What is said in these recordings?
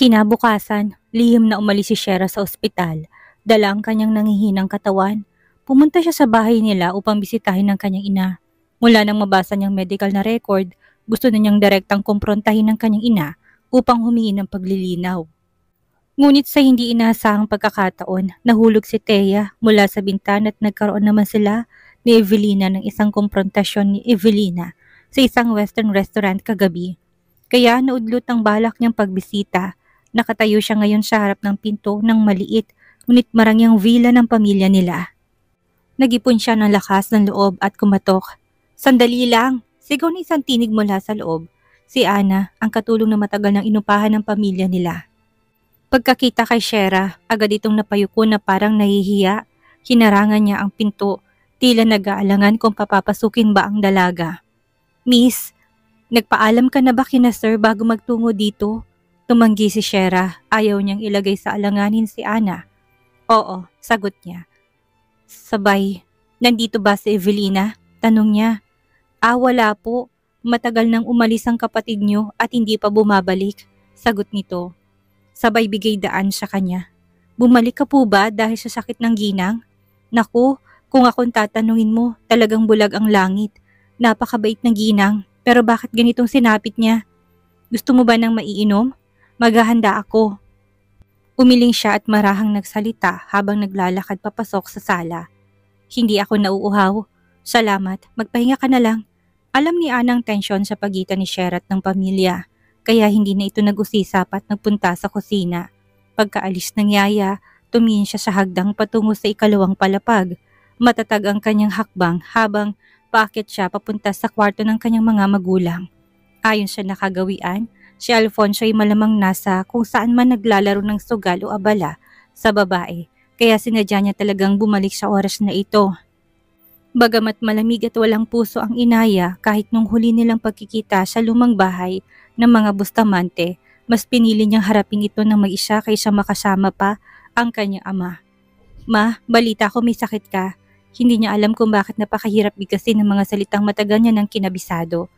Kinabukasan, lihim na umalis si Shera sa ospital. Dala ang kanyang nangihinang katawan. Pumunta siya sa bahay nila upang bisitahin ang kanyang ina. Mula nang mabasa niyang medical na record, gusto na niyang direktang kumprontahin ang kanyang ina upang humingi ng paglilinaw. Ngunit sa hindi inaasahang pagkakataon, nahulog si Thea mula sa bintana at nagkaroon naman sila ni Evelina ng isang kumprontasyon ni Evelina sa isang western restaurant kagabi. Kaya naudlot ang balak niyang pagbisita. Nakatayo siya ngayon sa harap ng pinto ng maliit ngunit marangyang villa ng pamilya nila. Nag-ipon siya ng lakas ng loob at kumatok. Sandali lang, sigaw na isang tinig mula sa loob. Si Ana, ang katulong na matagal ng inupahan ng pamilya nila. Pagkakita kay Shera, agad itong napayuko na parang nahihiya. Hinarangan niya ang pinto, tila nag-aalangan kung papapasukin ba ang dalaga. Miss, nagpaalam ka na ba kina sir bago magtungo dito? Tumanggi si Shera, ayaw niyang ilagay sa alanganin si Ana. Oo, sagot niya. Sabay, nandito ba si Evelina? Tanong niya. Wala po. Matagal nang umalis ang kapatid niyo at hindi pa bumabalik. Sagot nito. Sabay bigay daan sa kanya. Bumalik ka po ba dahil sa sakit ng ginang? Naku, kung akong tatanungin mo, talagang bulag ang langit. Napakabait ng ginang, pero bakit ganitong sinapit niya? Gusto mo ba ng maiinom? Maghahanda ako. Umiling siya at marahang nagsalita habang naglalakad papasok sa sala. Hindi ako nauuhaw. Salamat, magpahinga ka na lang. Alam ni Ana ang tensyon sa pagitan ni Shera at ng pamilya, kaya hindi na ito nag-usisap at nagpunta sa kusina. Pagkaalis ng yaya, tumingin siya sa hagdang patungo sa ikalawang palapag. Matatag ang kanyang hakbang habang paakyat siya papunta sa kwarto ng kanyang mga magulang. Ayon sa nakagawian, si Alfonso ay malamang nasa kung saan man naglalaro ng sugal o abala sa babae, kaya sinadya niya talagang bumalik sa oras na ito. Bagamat malamig at walang puso ang inaya kahit nung huli nilang pagkikita sa lumang bahay ng mga Bustamante, mas pinili niyang harapin ito ng mag-isa kaysa makasama pa ang kanyang ama. Ma, balita ko may sakit ka. Hindi niya alam kung bakit napakahirap bigkasin ng mga salitang matagal niya ng kinabisado.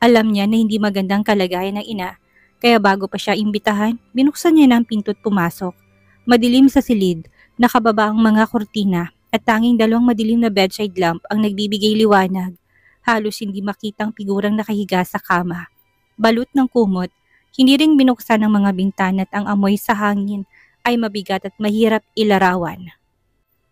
Alam niya na hindi magandang kalagayan ng ina, kaya bago pa siya imbitahan, binuksan niya na ang pinto at pumasok. Madilim sa silid, nakababa ang mga kurtina at tanging dalawang madilim na bedside lamp ang nagbibigay liwanag. Halos hindi makitang figurang nakahiga sa kama. Balot ng kumot, hindi ring binuksan ng mga bintana at ang amoy sa hangin ay mabigat at mahirap ilarawan.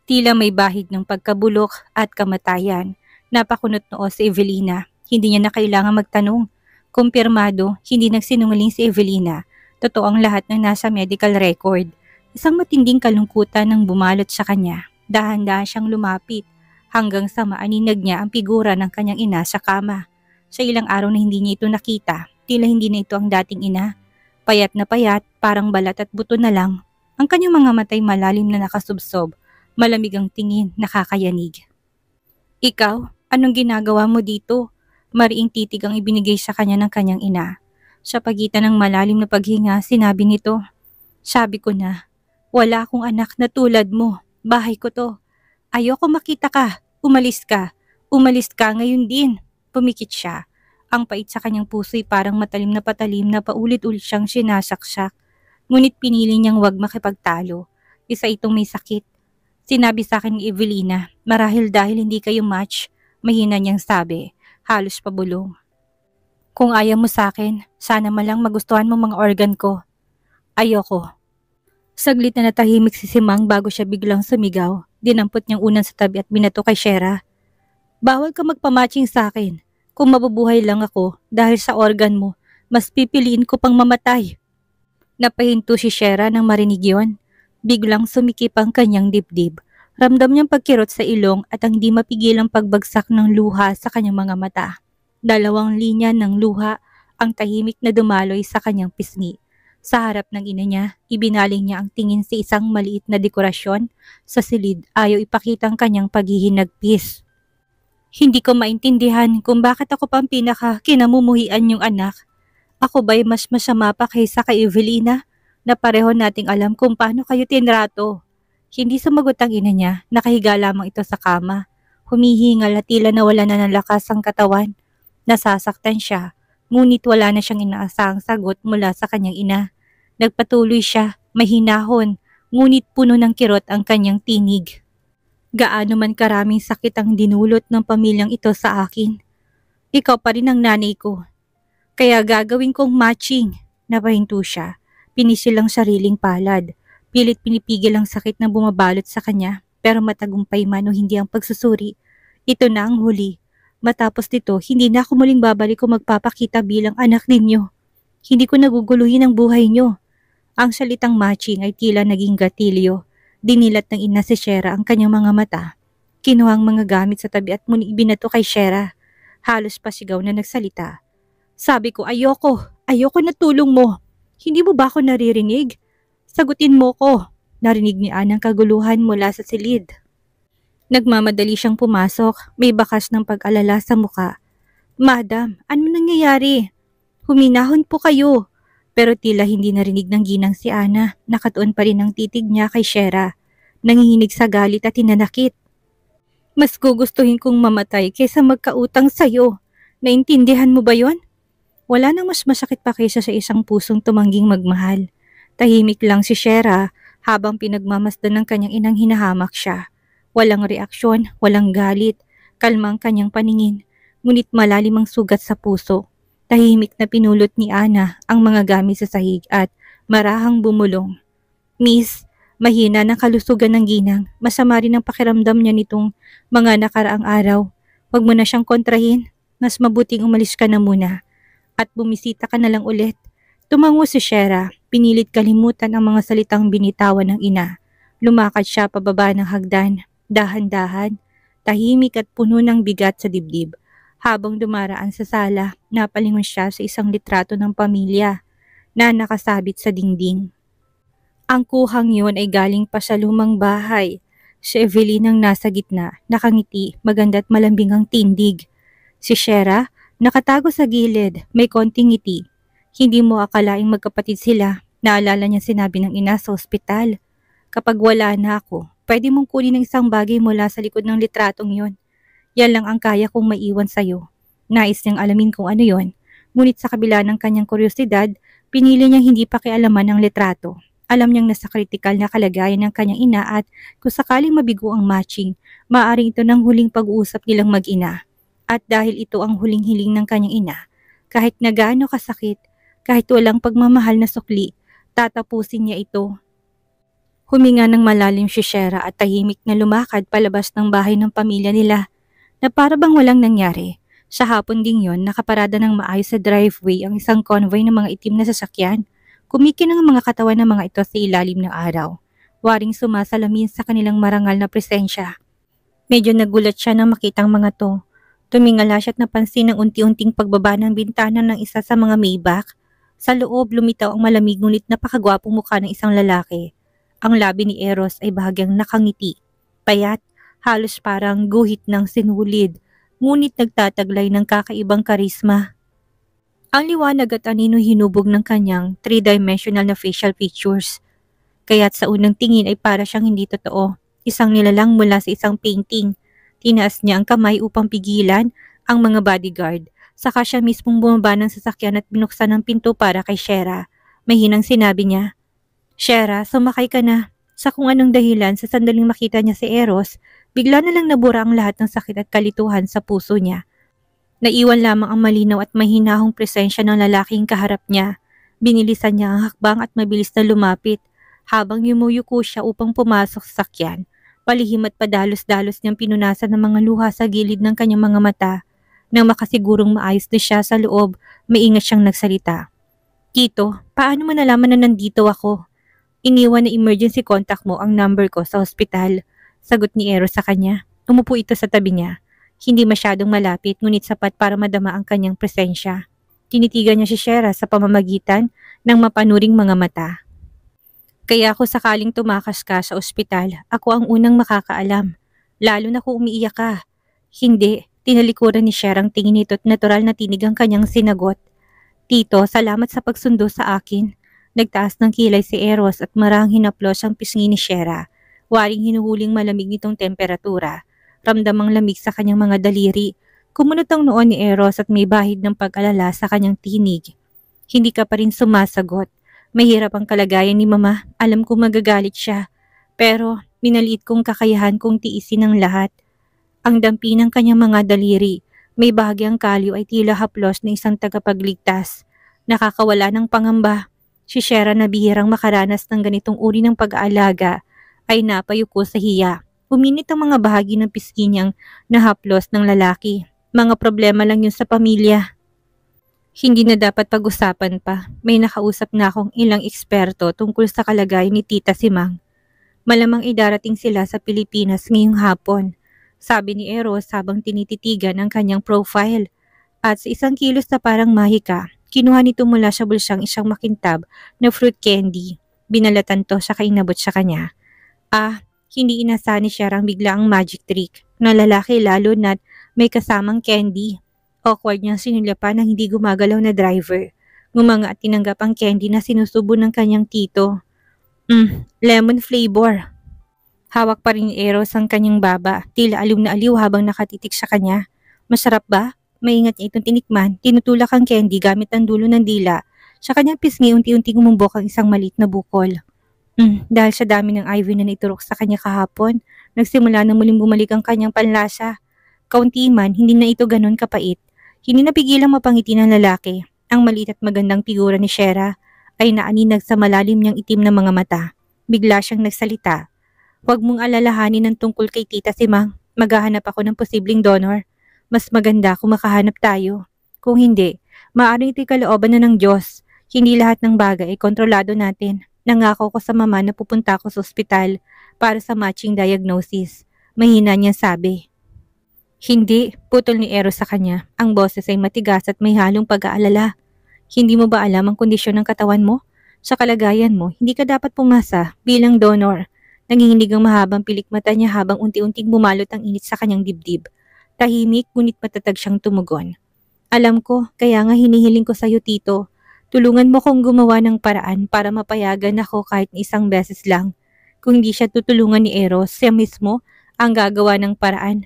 Tila may bahid ng pagkabulok at kamatayan. Napakunot noo si Evelina. Hindi niya na kailangan magtanong. Kumpirmado, hindi nagsinungaling si Evelina. Totoo ang lahat ng nasa medical record. Isang matinding kalungkutan ang bumalot sa kanya. Dahan-dahan siyang lumapit hanggang sa maaninag niya ang figura ng kanyang ina sa kama. Sa ilang araw na hindi niya ito nakita, tila hindi na ito ang dating ina. Payat na payat, parang balat at buto na lang. Ang kanyang mga matay malalim na nakasubsob, malamig ang tingin, nakakayanig. Ikaw, anong ginagawa mo dito? Mariing titig ang ibinigay sa kanya ng kanyang ina. Sa pagitan ng malalim na paghinga, sinabi nito, sabi ko na, wala akong anak na tulad mo. Bahay ko to. Ayoko makita ka. Umalis ka. Umalis ka ngayon din. Pumikit siya. Ang pait sa kanyang puso'y parang matalim na patalim na paulit-ulit siyang sinasaksak. Ngunit pinili niyang wag makipagtalo. Isa itong may sakit. Sinabi sa akin ni Evelina, marahil dahil hindi kayo match, mahina niyang sabi, halos pabulong. Kung ayaw mo sa akin, sana malang magustuhan mo mga organ ko. Ayoko. Saglit na natahimik si Simang bago siya biglang sumigaw. Dinampot niyang unan sa tabi at binato kay Shera. Bawal ka magpamatching sa akin. Kung mabubuhay lang ako dahil sa organ mo, mas pipiliin ko pang mamatay. Napahinto si Shera nang marinig yon. Biglang sumikip ang kanyang dibdib. Ramdam niyang pagkirot sa ilong at ang di mapigilang pagbagsak ng luha sa kanyang mga mata. Dalawang linya ng luha ang tahimik na dumaloy sa kanyang pisngi. Sa harap ng ina niya, ibinaling niya ang tingin sa isang maliit na dekorasyon. Sa silid, ayaw ipakitang kanyang paghihinagpis. Hindi ko maintindihan kung bakit ako pang pinaka kinamumuhian yung anak. Ako ba'y mas masama pa kaysa kay Evelina na pareho nating alam kung paano kayo tinrato? Hindi sumagot ang ina niya, nakahiga lamang ito sa kama. Humihingal at tila nawala na ng lakas ang katawan. Nasasaktan siya. Ngunit wala na siyang inaasahang sagot mula sa kanyang ina. Nagpatuloy siya, mahinahon, ngunit puno ng kirot ang kanyang tinig. Gaano man karaming sakit ang dinulot ng pamilyang ito sa akin. Ikaw pa rin ang nanay ko. Kaya gagawin kong matching. Napahinto siya. Pinisil ang sariling palad. Pilit pinipigil ang sakit na bumabalot sa kanya, pero matagumpay man o hindi ang pagsusuri. Ito na ang huli. Matapos nito, hindi na ako muling babalik o magpapakita bilang anak ninyo. Hindi ko naguguluhin ang buhay nyo. Ang salitang matching ay tila naging gatilyo. Dinilat ng ina si Shera ang kanyang mga mata. Kinuha ang mga gamit sa tabi at muli ibinato kay Shera. Halos pasigaw na nagsalita. Sabi ko, ayoko na tulong mo. Hindi mo ba ako naririnig? Sagutin mo ko. Narinig ni Ana ang kaguluhan mula sa silid. Nagmamadali siyang pumasok, may bakas ng pag-alala sa muka. Madam, ano nangyayari? Huminahon po kayo. Pero tila hindi narinig ng ginang si Ana, nakatuon pa rin ang titig niya kay Shera. Nanginginig sa galit at hinanakit. Mas gugustuhin kong mamatay kaysa magkautang sa'yo. Naintindihan mo ba yon? Wala nang mas masakit pa kaysa sa isang pusong tumangging magmahal. Tahimik lang si Shera habang pinagmamasdan ng kanyang inang hinahamak siya. Walang reaksyon, walang galit, kalmang kanyang paningin, ngunit malalim ang sugat sa puso. Tahimik na pinulot ni Ana ang mga gamit sa sahig at marahang bumulong. Miss, mahina ng kalusugan ng ginang. Masama rin ang pakiramdam niya nitong mga nakaraang araw. Huwag mo na siyang kontrahin. Mas mabuting umalis ka na muna. At bumisita ka na lang ulit. Tumango si Shera. Pinilit kalimutan ang mga salitang binitawan ng ina. Lumakad siya pababa ng hagdan. Dahan-dahan, tahimik at puno ng bigat sa dibdib. Habang dumaraan sa sala, napalingon siya sa isang litrato ng pamilya na nakasabit sa dingding. Ang kuhang yun ay galing pa sa lumang bahay. Si Evelyn ang nasa gitna, nakangiti, maganda at malambing ang tindig. Si Shera, nakatago sa gilid, may konting ngiti. Hindi mo akalaing magkapatid sila. Naalala niya sinabi ng ina sa ospital. Kapag wala na ako, pwede mong kunin ng isang bagay mula sa likod ng litratong yun. Yan lang ang kaya kong maiwan sa'yo. Nais niyang alamin kung ano yon. Ngunit sa kabila ng kanyang kuryosidad, pinili niyang hindi pakialaman ang litrato. Alam niyang nasa kritikal na kalagayan ng kanyang ina at kung sakaling mabigo ang matching, maaaring ito ng huling pag-uusap nilang mag-ina. At dahil ito ang huling hiling ng kanyang ina, kahit na gaano kasakit, kahit walang pagmamahal na sukli, tatapusin niya ito. Huminga ng malalim si Shera at tahimik na lumakad palabas ng bahay ng pamilya nila. Na para bang walang nangyari. Sa hapon ding yon, nakaparada ng maayos sa driveway ang isang convoy ng mga itim na sasakyan. Kumikinang ang mga katawan ng mga ito sa ilalim ng araw. Waring sumasalamin sa kanilang marangal na presensya. Medyo nagulat siya nang makitang mga to. Tumingala siya at napansin ang unti-unting pagbaba ng bintana ng isa sa mga Maybach. Sa loob, lumitaw ang malamig ngunit napakagwapong mukha ng isang lalaki. Ang labi ni Eros ay bahagyang nakangiti. Payat, halos parang guhit ng sinulid, ngunit nagtataglay ng kakaibang karisma. Ang liwanag at anino hinubog ng kanyang three-dimensional na facial features. Kaya't sa unang tingin ay para siyang hindi totoo. Isang nilalang mula sa isang painting. Tinaas niya ang kamay upang pigilan ang mga bodyguard. Saka siya mismong bumaba ng sasakyan at binuksan ang pinto para kay Shera. Mahinang sinabi niya, Shera, sumakay ka na. Sa kung anong dahilan sa sandaling makita niya si Eros, bigla na lang nabura ang lahat ng sakit at kalituhan sa puso niya. Naiwan lamang ang malinaw at mahinahong presensya ng lalaking kaharap niya. Binilisan niya ang hakbang at mabilis na lumapit. Habang yumuyuko siya upang pumasok sa sakyan, palihim at padalos-dalos niyang pinunasan ng mga luha sa gilid ng kanyang mga mata. Nang makasigurong maayos na siya sa loob, maingat siyang nagsalita. Tito, paano mo nalaman na nandito ako? Iniwan na emergency contact mo ang number ko sa ospital. Sagot ni Eros sa kanya. Umupo ito sa tabi niya. Hindi masyadong malapit ngunit sapat para madama ang kanyang presensya. Tinitigan niya si Shera sa pamamagitan ng mapanuring mga mata. Kaya kung sakaling tumakas ka sa ospital, ako ang unang makakaalam. Lalo na kung umiiyak ka. Hindi, tinalikuran ni Shera ang tingin nito at natural na tinig ang kanyang sinagot. Tito, salamat sa pagsundo sa akin. Nagtaas ng kilay si Eros at marahang hinaplos ang pisngi ni Shera. Waring hinuhuling malamig nitong temperatura. Ramdamang lamig sa kanyang mga daliri. Kumunot ang noon ni Eros at may bahid ng pag-alala sa kanyang tinig. Hindi ka pa rin sumasagot. Mahirap ang kalagayan ni Mama, alam kong magagalit siya. Pero minaliit kong kakayahan kong tiisin ang lahat. Ang dampi ng kanyang mga daliri, may bahagyang kalyo ay tila haplos na isang tagapagligtas. Nakakawala ng pangamba. Si Shera na bihirang makaranas ng ganitong uri ng pag-aalaga ay napayuko sa hiya. Uminit ang mga bahagi ng pisngi niyang nahaplos ng lalaki. Mga problema lang yun sa pamilya. Hindi na dapat pag-usapan pa. May nakausap na akong ilang eksperto tungkol sa kalagayan ni Tita Simang. Malamang idarating sila sa Pilipinas ngayong hapon, sabi ni Eros habang tinititigan ang kanyang profile. At sa isang kilos na parang mahika, kinuha nito mula sa bulsang isang makintab na fruit candy. Binalatan to sa kainabot sa kanya. Hindi inasahan ni Sherang bigla ang magic trick na lalaki lalo na't may kasamang candy. Awkward niyang sinulyapan ng hindi gumagalaw na driver. Ngumanga at tinanggap ang candy na sinusubo ng kanyang tito. Lemon flavor. Hawak pa rin ni Eros ang kanyang baba, tila aliw na aliw habang nakatitik sa kanya. Masarap ba? Maingat niya itong tinikman, tinutulak ang candy gamit ang dulo ng dila. Sa kanyang pisngi unti-unti gumumbok ang isang maliit na bukol. Dahil sa dami ng IV na naiturok sa kanya kahapon, nagsimula na muling bumalik ang kanyang panlasa. Kaunti man, hindi na ito ganon kapait. Hindi napigilang mapangiti ng lalaki. Ang maliit at magandang figura ni Shera ay naaninag sa malalim niyang itim na mga mata. Bigla siyang nagsalita. Huwag mong alalahanin ng tungkol kay Tita Simang. Maghahanap ako ng posibleng donor. Mas maganda kung makahanap tayo. Kung hindi, maaaring ito'y kalooban na ng Diyos. Hindi lahat ng bagay ay kontrolado natin. Nangako ko sa Mama na pupunta ako sa ospital para sa matching diagnosis. Mahina niyang sabi. Hindi, putol ni Eros sa kanya. Ang boses ay matigas at may halong pag-aalala. Hindi mo ba alam ang kondisyon ng katawan mo? Sa kalagayan mo, hindi ka dapat pumasa bilang donor. Nanginginig ang mahabang pilik mata niya habang unti-unting bumalot ang init sa kanyang dibdib. Tahimik ngunit matatag siyang tumugon. Alam ko, kaya nga hinihiling ko sa iyo, Tito. Tulungan mo kong gumawa ng paraan para mapayagan ako kahit isang beses lang. Kung hindi siya tutulungan ni Eros, siya mismo ang gagawa ng paraan.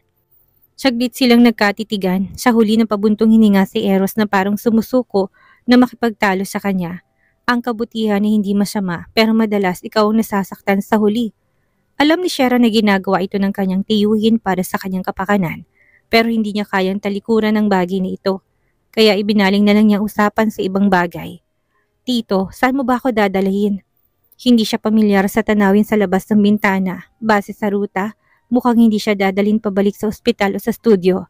Saglit silang nagkatitigan. Sa huli ng pabuntong hininga si Eros na parang sumusuko na makipagtalo sa kanya. Ang kabutihan ay hindi masama pero madalas ikaw ang nasasaktan sa huli. Alam ni Shera na ginagawa ito ng kanyang tiyuhin para sa kanyang kapakanan pero hindi niya kayang talikuran ang bagay na ito. Kaya ibinaling na lang niya usapan sa ibang bagay. Tito, saan mo ba ako dadalhin? Hindi siya pamilyar sa tanawin sa labas ng bintana. Base sa ruta, mukhang hindi siya dadalhin pabalik sa ospital o sa studio.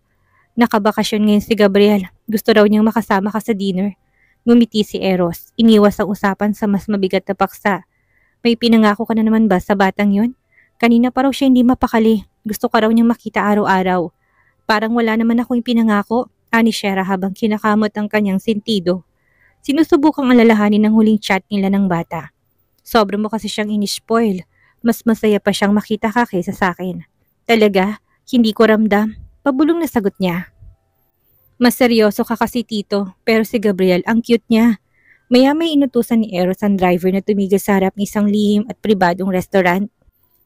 Nakabakasyon ngayon si Gabriel. Gusto raw niyang makasama ka sa dinner. Ngumiti si Eros. Iniwas ang usapan sa mas mabigat na paksa. May pinangako ka na naman ba sa batang yon? Kanina pa raw siya hindi mapakali. Gusto ka raw niyang makita araw-araw. Parang wala naman akong pinangako, ani Shera habang kinakamot ang kanyang sentido. Sinusubukang alalahanin ang huling chat nila ng bata. Sobra mo kasi siyang inispoil. Mas masaya pa siyang makita ka kaysa sa akin. Talaga? Hindi ko ramdam. Pabulong na sagot niya. Mas seryoso ka kasi, Tito, pero si Gabriel ang cute niya. Maya may inutusan ni Eros ang driver na tumigil sa harap ng isang lihim at pribadong restaurant.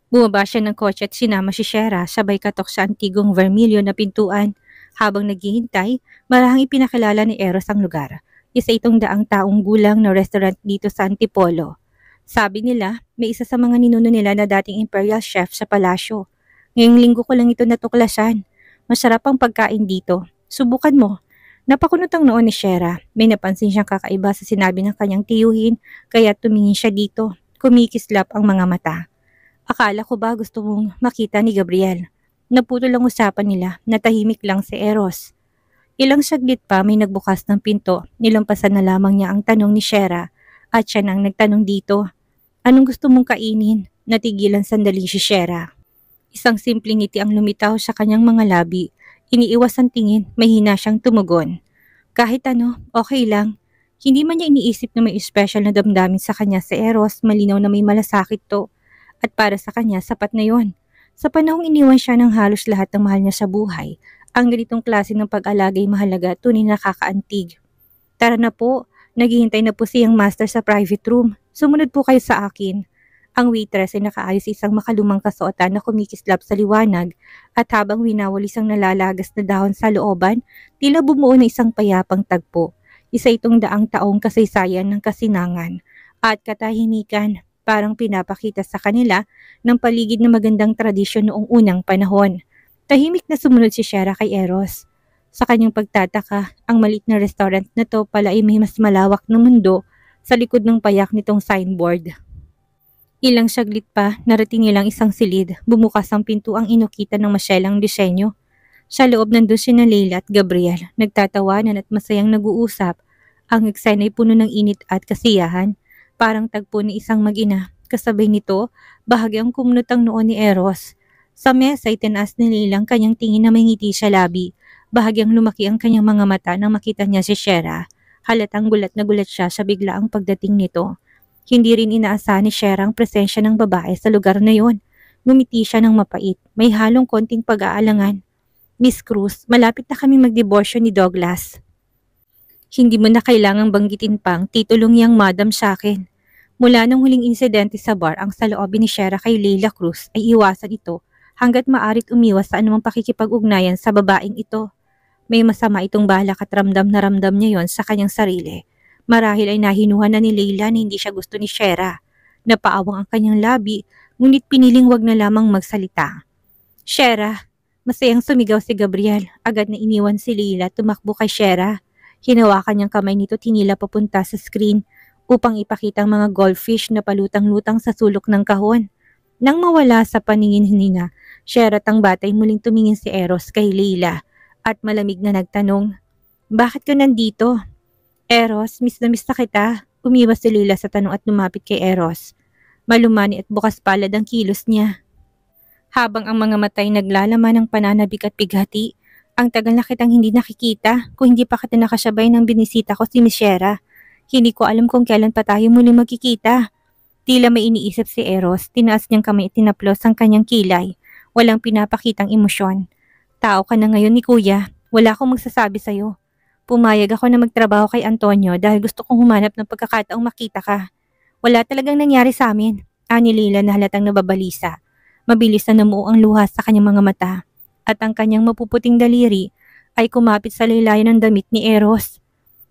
Bumaba siya ng kotse at sinama si Shera sabay katok sa antigong vermilyo na pintuan. Habang naghihintay, marahang ipinakilala ni Eros ang lugar. Isa itong daang taong gulang na restaurant dito sa Antipolo. Sabi nila, may isa sa mga ninuno nila na dating imperial chef sa palasyo. Ngayong linggo ko lang ito natuklasan. Masarap ang pagkain dito. Subukan mo. Napakunot ang noon ni Shera. May napansin siyang kakaiba sa sinabi ng kanyang tiyuhin kaya tumingin siya dito. Kumikislap ang mga mata. Akala ko ba gusto mong makita ni Gabriel? Naputol ang usapan nila. Natahimik lang si Eros. Ilang saglit pa may nagbukas ng pinto. Nilampasan na lamang niya ang tanong ni Shera at siya nang nagtanong dito. Anong gusto mong kainin? Natigilan sandali si Shera. Isang simpleng ngiti ang lumitaw sa kanyang mga labi. Iniiwas ang tingin, may hina siyang tumugon. Kahit ano, okay lang. Hindi man niya iniisip na may special na damdamin sa kanya si Eros, malinaw na may malasakit to. At para sa kanya, sapat na yon. Sa panahong iniwan siya ng halos lahat ng mahal niya sa buhay, ang ganitong klase ng pag-alaga ay mahalaga at tunay na nakakaantig. Tara na po, naghihintay na po siyang master sa private room. Sumunod po kayo sa akin. Ang waitress ay nakaayos isang makalumang kasuotan na kumikislap sa liwanag at habang winawalis ang nalalagas na dahon sa looban, tila bumuo na isang payapang tagpo. Isa itong daang taong kasaysayan ng kasinangan. at katahimikan, parang pinapakita sa kanila ng paligid na magandang tradisyon noong unang panahon. Tahimik na sumunod si Shera kay Eros. Sa kanyang pagtataka, ang maliit na restaurant na to pala ay may mas malawak na mundo sa likod ng payak nitong signboard. Ilang saglit pa, narating nilang isang silid, bumukas ang pintuang inukita ng masyelang disenyo. Sa loob nandun si Leila at Gabriel, nagtatawanan at masayang nag-uusap. Ang eksena ay puno ng init at kasiyahan, parang tagpo ni isang mag-ina. Kasabay nito, bahagyang kumunot ang noo ni Eros. Sa mesa ay tinaas ni Leila ang kanyang tingin na may ngiti sa labi. Bahagyang lumaki ang kanyang mga mata nang makita niya si Shera. Halatang gulat na gulat siya sa biglaang pagdating nito. Hindi rin inaasahan ni Shera ang presensya ng babae sa lugar na yon. Ngumiti siya ng mapait, may halong konting pag-aalangan. Miss Cruz, malapit na kami magdiborsyo ni Douglas. Hindi mo na kailangang banggitin pang titulong yang madam sa akin. Mula nang huling insidente sa bar, ang saloobin ni Shera kay Leila Cruz ay iwasan ito hanggat maarit umiwas sa anumang pakikipag-ugnayan sa babaeng ito. May masama itong balak at ramdam na ramdam niya yon sa kanyang sarili. Marahil ay nahinuhan na ni Leila na hindi siya gusto ni Shera. Napaawang ang kanyang labi, ngunit piniling wag na lamang magsalita. Shera, masayang sumigaw si Gabriel. Agad na iniwan si Leila, tumakbo kay Shera. Hinawakan niyang kamay nito tinila papunta sa screen upang ipakita ang mga goldfish na palutang-lutang sa sulok ng kahon. Nang mawala sa paningin hininga, Shera at ang batay muling tumingin si Eros kay Leila at malamig na nagtanong, "Bakit ka nandito?" "Eros, miss na kita." Umiwas si Leila sa tanong at lumapit kay Eros. Malumani at bukas palad ang kilos niya. Habang ang mga matay naglalaman ng pananabik at bighati, "Ang tagal na kitang hindi nakikita, kung hindi pa kita nakasabay ng binisita ko si Miss Shera. Hindi ko alam kung kailan pa tayo muling magkikita." Tila may iniisip si Eros, tinaas niyang kamay at tinaplos ang kanyang kilay. Walang pinapakitang emosyon. "Tao ka na ngayon ni Kuya, wala akong magsasabi sa'yo. Pumayag ako na magtrabaho kay Antonio dahil gusto kong humanap ng pagkakataong makita ka. Wala talagang nangyari sa amin," ani Leila na halatang nababalisa. Mabilis na namuo ang luha sa kanyang mga mata at ang kanyang mapuputing daliri ay kumapit sa laylayan ng damit ni Eros.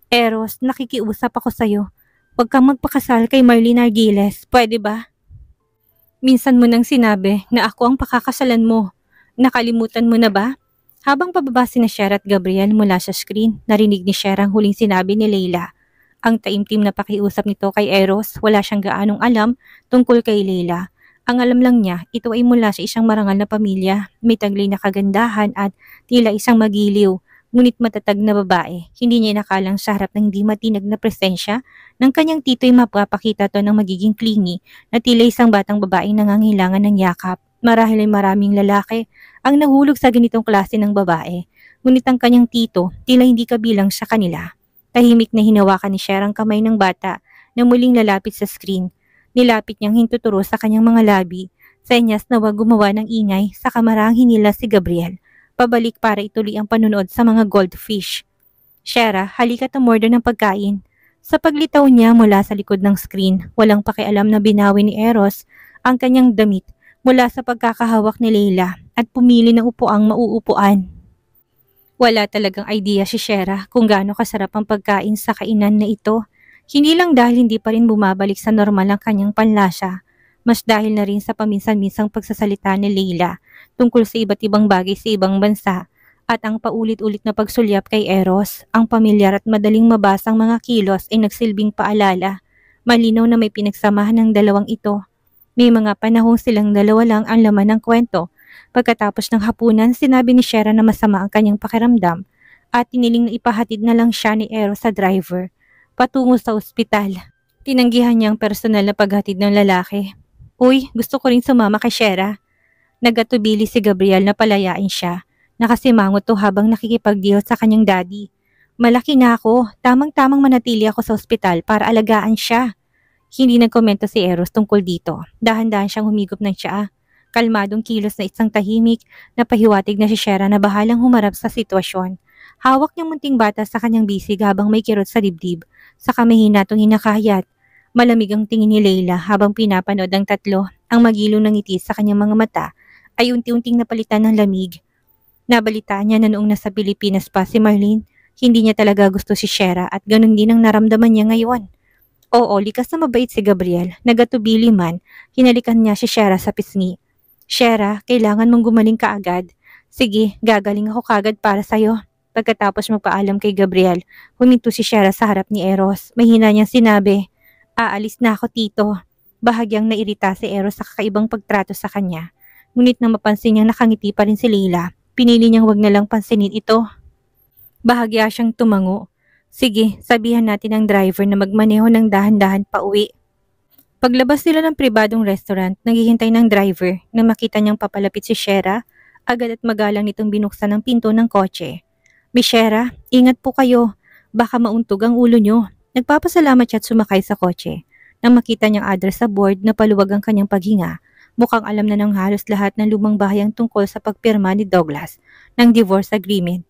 "Eros, nakikiusap ako sa'yo. Huwag kang magpakasal kay Marlene Arguelles, pwede ba? Minsan mo nang sinabi na ako ang pakakasalan mo. Nakalimutan mo na ba?" Habang pababa sina Shera at Gabriel mula sa screen, narinig ni Shera ang huling sinabi ni Leila. Ang taimtim na pakiusap nito kay Eros, wala siyang gaanong alam tungkol kay Leila. Ang alam lang niya, ito ay mula sa isang marangal na pamilya, may taglay na kagandahan at tila isang magiliw, ngunit matatag na babae. Hindi niya inakalang sa harap ng hindi matinag na presensya ng kanyang tito'y mapapakita to ng magiging clingy na tila isang batang babaeng nangangailangan ng yakap. Marahil ay maraming lalaki ang nahulog sa ganitong klase ng babae, ngunit ang kanyang tito tila hindi kabilang sa kanila. Tahimik na hinawakan ni Shera ang kamay ng bata na muling lalapit sa screen. Nilapit niyang hintuturo sa kanyang mga labi, senyas na wag gumawa ng ingay sa kamarang hinila si Gabriel. Pabalik para ituloy ang panunood sa mga goldfish. "Shera, halika tumorder ng pagkain." Sa paglitaw niya mula sa likod ng screen, walang pakialam na binawi ni Eros ang kanyang damit mula sa pagkakahawak ni Leila at pumili ng upuang mauupuan. Wala talagang idea si Shera kung gaano kasarap ang pagkain sa kainan na ito. Hindi lang dahil hindi pa rin bumabalik sa normal ang kanyang panlasa, mas dahil na rin sa paminsan-minsang pagsasalita ni Leila tungkol sa iba't ibang bagay sa ibang bansa at ang paulit-ulit na pagsulyap kay Eros. Ang pamilyar at madaling mabasang mga kilos ay nagsilbing paalala. Malinaw na may pinagsamahan ng dalawang ito. May mga panahong silang dalawa lang ang laman ng kwento. Pagkatapos ng hapunan, sinabi ni Shera na masama ang kanyang pakiramdam at tiniling na ipahatid na lang siya ni Eros sa driver patungo sa ospital. Tinanggihan niya ang personal na paghatid ng lalaki. "Uy, gusto ko rin sumama kay Shera." Nagatubili si Gabriel na palayain siya. Nakasimangot to habang nakikipag-deal sa kanyang daddy. "Malaki na ako, tamang-tamang manatili ako sa ospital para alagaan siya." Hindi nagkomento si Eros tungkol dito. Dahan-dahan siyang humigop ng tsaa. Kalmadong kilos na isang tahimik na pahiwatig na si Shera na bahalang humarap sa sitwasyon. Hawak niyang munting bata sa kanyang bisig habang may kirot sa dibdib. Saka may hinatong hinakayat. Malamig ang tingin ni Leila habang pinapanood ang tatlo. Ang magilong ng ngiti sa kanyang mga mata ay unti-unting napalitan ng lamig. Nabalitaan niya na noong nasa Pilipinas pa si Marlene, hindi niya talaga gusto si Shera at ganun din ang naramdaman niya ngayon. Oo, likas na mabait si Gabriel. Nagatubili man, hinalikan niya si Shera sa pisngi. Shera, kailangan mong gumaling kaagad. Sige, gagaling ako kaagad para sa'yo. Pagkatapos magpaalam kay Gabriel, huminto si Shera sa harap ni Eros. Mahina niyang sinabi, aalis na ako tito. Bahagyang nairita si Eros sa kakaibang pagtrato sa kanya. Ngunit nang mapansin niyang nakangiti pa rin si Leila, pinili niyang wag na lang pansinin ito. Bahagya siyang tumango. Sige, sabihan natin ang driver na magmaneho ng dahan-dahan pa uwi. Paglabas nila ng pribadong restaurant, naghihintay ng driver na makita niyang papalapit si Shera, agad at magalang nitong binuksan ang pinto ng kotse. Miss Shera, ingat po kayo. Baka mauntog ang ulo niyo. Nagpapasalamat siya at sumakay sa kotse. Nang makita niyang address sa board na paluwag ang kanyang paghinga, mukhang alam na ng halos lahat ng lumang bahayang tungkol sa pagpirma ni Douglas ng divorce agreement.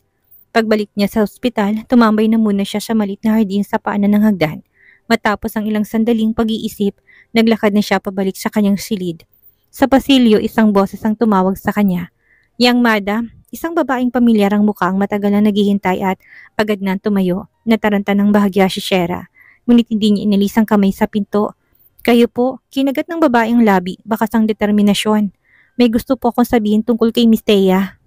Pagbalik niya sa ospital, tumambay na muna siya sa maliit na hardin sa paanan ng hagdan. Matapos ang ilang sandaling pag-iisip, naglakad na siya pabalik sa kanyang silid. Sa pasilyo, isang boses ang tumawag sa kanya. Yang madam, isang babaeng pamilyar ang mukha ang matagal na naghihintay at agad na tumayo. Nataranta ng bahagya si Shera. Ngunit hindi niya inalis ang kamay sa pinto. Kayo po, kinagat ng babaeng labi, bakas ang determinasyon. May gusto po akong sabihin tungkol kay Miss Thea.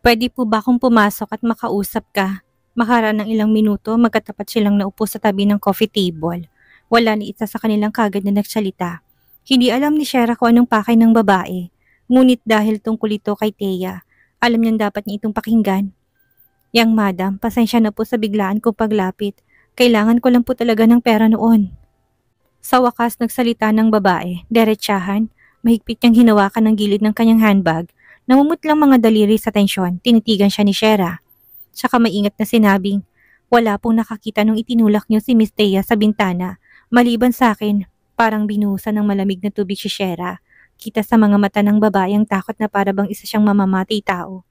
Pwede po ba akong pumasok at makausap ka? Makaraan ng ilang minuto, magkatapat silang naupo sa tabi ng coffee table. Wala ni isa sa kanilang kagad na nagsalita. Hindi alam ni Shera kung anong pakay ng babae. Ngunit dahil tungkol ito kay Thea, alam niyang dapat niya itong pakinggan. Yang madam, pasensya na po sa biglaan kong paglapit. Kailangan ko lang po talaga ng pera noon. Sa wakas nagsalita ng babae, diretsahan, mahigpit niyang hinawakan ng gilid ng kanyang handbag. Namumutlang mga daliri sa tensyon, tinitigan siya ni Shera. Saka maingat na sinabing, wala pong nakakita nung itinulak niyo si Miss Thea sa bintana. Maliban sa akin, parang binuhusan ng malamig na tubig si Shera. Kita sa mga mata ng babae ang takot na para bang isa siyang mamamatay tao.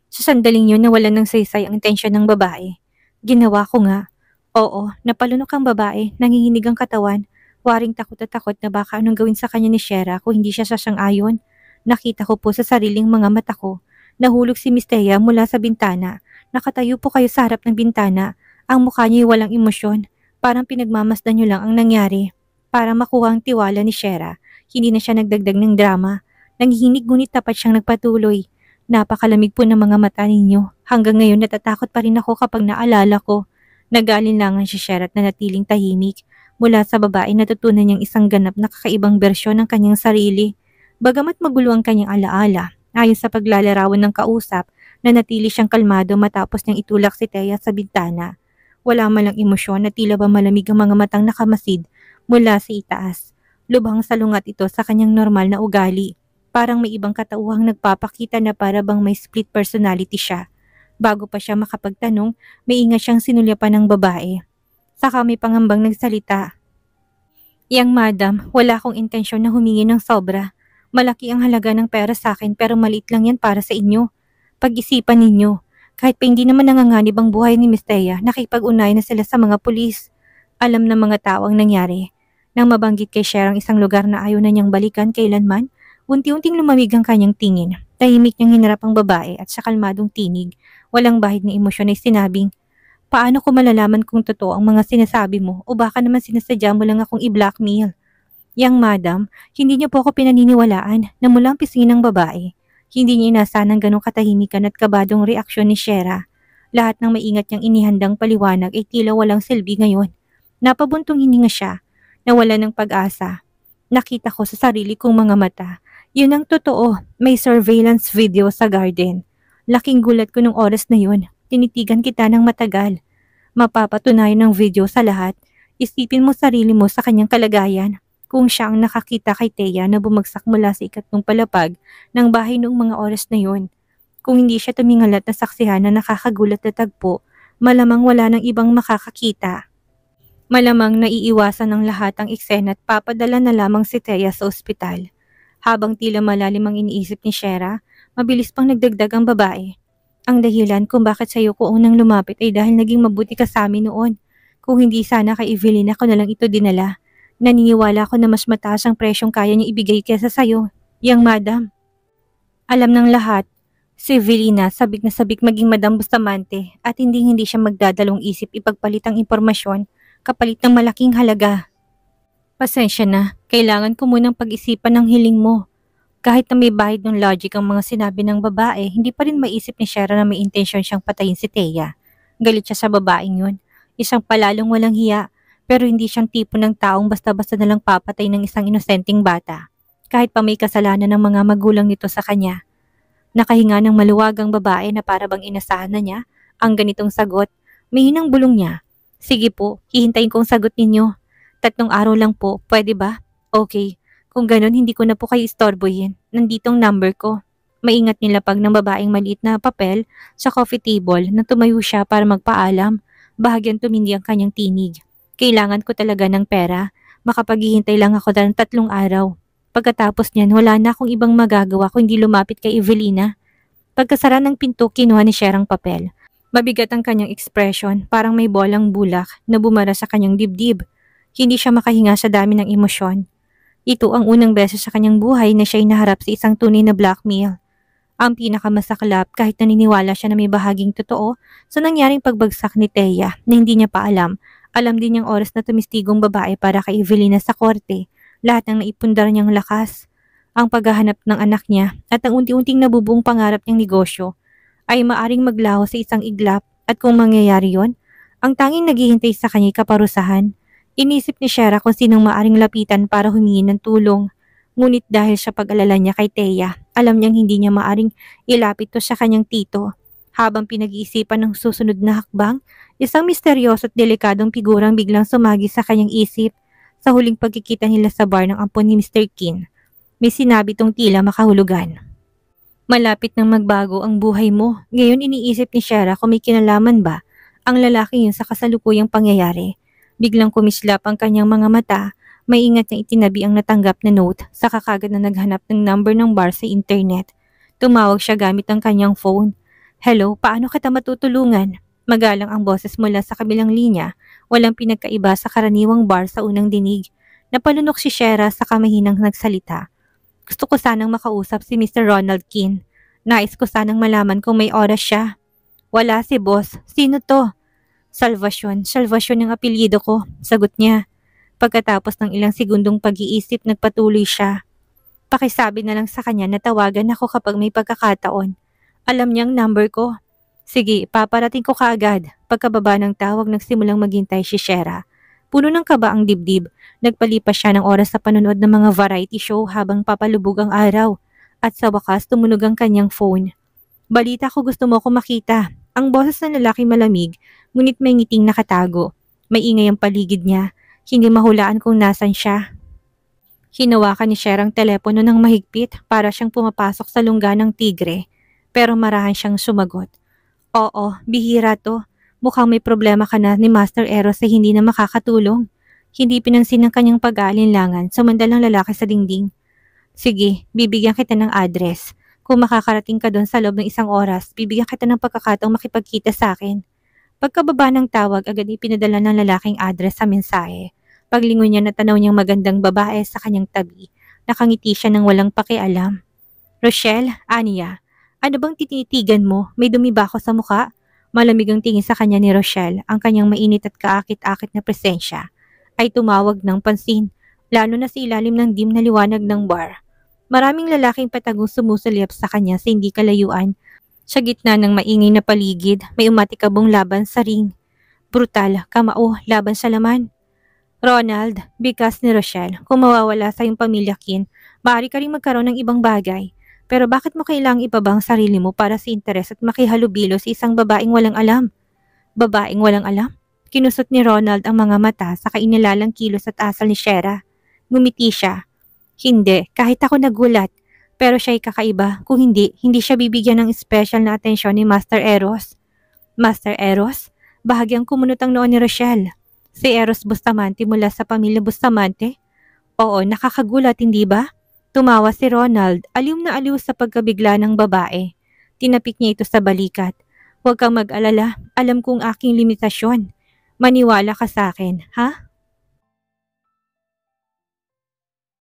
Sa sandaling yun nawalan ng saysay ang intensyon ng babae. Ginawa ko nga. Oo, napalunok ang babae, nanginginig ang katawan. Waring takot na takot na baka anong gawin sa kanya ni Shera kung hindi siya sasang-ayon. Nakita ko po sa sariling mga mata ko. Nahulog si Miss Thea mula sa bintana. Nakatayo po kayo sa harap ng bintana. Ang mukha niya walang emosyon. Parang pinagmamasdan niyo lang ang nangyari. Para makuha ang tiwala ni Shera, hindi na siya nagdagdag ng drama. Nangihinig ngunit tapat siyang nagpatuloy. Napakalamig po ng mga mata ninyo. Hanggang ngayon natatakot pa rin ako kapag naalala ko. Nag-aalinlangan si Shera at nanatiling tahimik. Mula sa babae natutunan niyang isang ganap na kakaibang bersyon ng kanyang sarili. Bagamat magulo ang kanyang alaala, ayon sa paglalarawan ng kausap, nanatili siyang kalmado matapos niyang itulak si Thea sa bintana. Wala man lang emosyon na tila ba malamig ang mga matang nakamasid mula sa itaas. Lubhang salungat ito sa kanyang normal na ugali. Parang may ibang katauhang nagpapakita na para bang may split personality siya. Bago pa siya makapagtanong, may ingat siyang sinulyapan ng babae. Saka may pangambang nagsalita. Yang madam, wala akong intensyon na humingi ng sobra. Malaki ang halaga ng pera sa akin pero maliit lang yan para sa inyo. Pag-isipan ninyo. Kahit pa hindi naman nanganganib ang buhay ni Miss Thea, nakipag-unay na sila sa mga pulis. Alam ng mga tao ang nangyari. Nang mabanggit kay Shera ang isang lugar na ayaw na niyang balikan kailanman, unti-unting lumamig ang kanyang tingin. Tahimik niyang hinarap ang babae at sa kalmadong tinig, walang bahid ng emosyon ay sinabing, paano ko malalaman kung totoo ang mga sinasabi mo o baka naman sinasadya mo lang akong i-blackmail? Yang madam, hindi niyo po ako pinaniniwalaan na mula ang pisngi ng babae. Hindi niya inasahan ng ganong katahimikan at kabadong reaksyon ni Shera. Lahat ng maingat niyang inihandang paliwanag ay tila walang silbi ngayon. Napabuntong hininga siya, nawala ng pag-asa. Nakita ko sa sarili kong mga mata. Yun ang totoo, may surveillance video sa garden. Laking gulat ko nung oras na yun. Tinitigan kita ng matagal. Mapapatunayan ng video sa lahat. Isipin mo sarili mo sa kanyang kalagayan. Kung siya ang nakakita kay Thea na bumagsak mula sa ikatlong palapag ng bahay noong mga oras na yun. Kung hindi siya tumingalat na saksihan na nakakagulat na tagpo, malamang wala ng ibang makakakita. Malamang naiiwasan ng lahat ang eksena at papadala na lamang si Thea sa ospital. Habang tila malalim ang iniisip ni Shera, mabilis pang nagdagdag ang babae. Ang dahilan kung bakit sa'yo ko unang lumapit ay dahil naging mabuti ka sa amin noon. Kung hindi sana kay Evelyn ako na lang ito dinala. Naniniwala ko na mas mataas ang presyong kaya niya ibigay kesa sa'yo, yang madam. Alam ng lahat, si Evelina sabik na sabik maging Madam Bustamante at hindi siya magdadalong isip ipagpalit ang impormasyon kapalit ng malaking halaga. Pasensya na, kailangan ko munang pag-isipan ng hiling mo. Kahit na may bahid ng logic ang mga sinabi ng babae, hindi pa rin maisip ni Shera na may intensyon siyang patayin si Thea. Galit siya sa babaeng yun. Isang palalong walang hiya, pero hindi siyang tipo ng taong basta-basta nalang papatay ng isang inosenteng bata. Kahit pa may kasalanan ng mga magulang nito sa kanya. Nakahinga ng maluwagang babae na para bang inasahan na niya ang ganitong sagot. May hinang bulong niya. Sige po, hihintayin kong sagot ninyo. 3 araw lang po, pwede ba? Okay. Kung ganon, hindi ko na po kayo istorbohin. Nanditong number ko. Maingat nilapag ng babaeng maliit na papel sa coffee table na tumayo siya para magpaalam. Bahagyang tumindi ang kanyang tinig. Kailangan ko talaga ng pera. Makapaghihintay lang ako ng 3 araw. Pagkatapos niyan, wala na akong ibang magagawa kung hindi lumapit kay Evelina. Pagkasara ng pinto, kinuha ni Shera ang papel. Mabigat ang kanyang ekspresyon, parang may bolang bulak na bumara sa kanyang dibdib. Hindi siya makahinga sa dami ng emosyon. Ito ang unang beses sa kanyang buhay na siya'y naharap sa isang tunay na blackmail. Ang pinakamasaklap kahit naniniwala siya na may bahaging totoo sa nangyaring pagbagsak ni Thea na hindi niya pa alam. Alam din niyang oras na tumistigong babae para kay Evelina sa korte. Lahat ng naipundar niyang lakas, ang paghahanap ng anak niya at ang unti-unting nabubuong pangarap niyang negosyo ay maaring maglaho sa isang iglap at kung mangyayari yon, ang tanging naghihintay sa kanya'y kaparusahan. Inisip ni Shera kung sinong maaring lapitan para humingi ng tulong. Ngunit dahil sa pag-alala niya kay Thea, alam niyang hindi niya maaring ilapit to sa kanyang tito. Habang pinag-iisipan ng susunod na hakbang, isang misteryoso at delikadong figurang biglang sumagi sa kanyang isip sa huling pagkikita nila sa bar ng ampon ni Mr. Kin. May sinabi tong tila makahulugan. Malapit nang magbago ang buhay mo. Ngayon iniisip ni Shera kung may kinalaman ba ang lalaki yun sa kasalukuyang pangyayari. Biglang kumislap ang kanyang mga mata, may ingat niyang itinabi ang natanggap na note sa kakagad na naghanap ng number ng bar sa internet. Tumawag siya gamit ang kanyang phone. Hello, paano kita matutulungan? Magalang ang boses mula sa kabilang linya, walang pinagkaiba sa karaniwang bar sa unang dinig. Napalunok si Shera sa kamahinang nagsalita. Gusto ko sanang makausap si Mr. Ronald Kin. Nais ko sanang malaman kung may oras siya. Wala si boss. Sino to? Salvasyon ang apelyido ko, sagot niya. Pagkatapos ng ilang segundong pag-iisip, nagpatuloy siya. Pakisabi na lang sa kanya na tawagan ako kapag may pagkakataon. Alam niyang number ko. Sige, paparating ko kaagad. Pagkababa ng tawag, nagsimulang maghintay si Shera. Puno ng kaba ang dibdib. Nagpalipas siya ng oras sa panonood ng mga variety show habang papalubog ang araw. At sa wakas, tumunog ang kanyang phone. Balita ko, gusto mo ko makita. Ang boses ng lalaki malamig, ngunit may ngiting nakatago. May ingay ang paligid niya. Hindi mahulaan kung nasan siya. Hinawakan ni Shera ang telepono ng mahigpit para siyang pumapasok sa lungga ng tigre. Pero marahan siyang sumagot. Oo, bihira to. Mukhang may problema ka na ni Master Eros sa hindi na makakatulong. Hindi pinansin ng kanyang pag-aalinlangan sa mandalang lalaki sa dingding. Sige, bibigyan kita ng address. Kung makakarating ka doon sa loob ng 1 oras, bibigyan kita ng pagkakataong makipagkita sa akin. Pagkababa ng tawag, agad ipinadala ng lalaking address sa mensahe. Paglingon niya, natanaw niyang magandang babae sa kanyang tabi. Nakangiti siya ng walang pakialam. Rochelle, Anya, ano bang tinitigan mo? May dumi ba ako sa muka? Malamig ang tingin sa kanya ni Rochelle. Ang kanyang mainit at kaakit-akit na presensya ay tumawag ng pansin, lalo na sa ilalim ng dim na liwanag ng bar. Maraming lalaking patagong sumusulyap sa kanya sa hindi kalayuan. Sa gitna ng maingay na paligid, may umatikabong laban sa ring. Brutal, kamao, laban sa laman. Ronald, bigas ni Rochelle, kung mawawala sa iyong pamilya Kin, maaari ka rin magkaroon ng ibang bagay. Pero bakit mo kailangang ipabang sarili mo para sa interes at makihalubilo sa isang babaeng walang alam? Babaeng walang alam? Kinusot ni Ronald ang mga mata sa kainilalang kilos at asal ni Shera. Ngumiti siya. Hindi, kahit ako nagulat. Pero siya'y kakaiba. Kung hindi, hindi siya bibigyan ng special na atensyon ni Master Eros. Master Eros? Bahagyang kumunot ang noon ni Rochelle. Si Eros Bustamante mula sa pamilya Bustamante? Oo, nakakagulat, hindi ba? Tumawa si Ronald, aliw na aliw sa pagkabigla ng babae. Tinapik niya ito sa balikat. Huwag kang mag-alala, alam kong aking limitasyon. Maniwala ka sa akin, ha?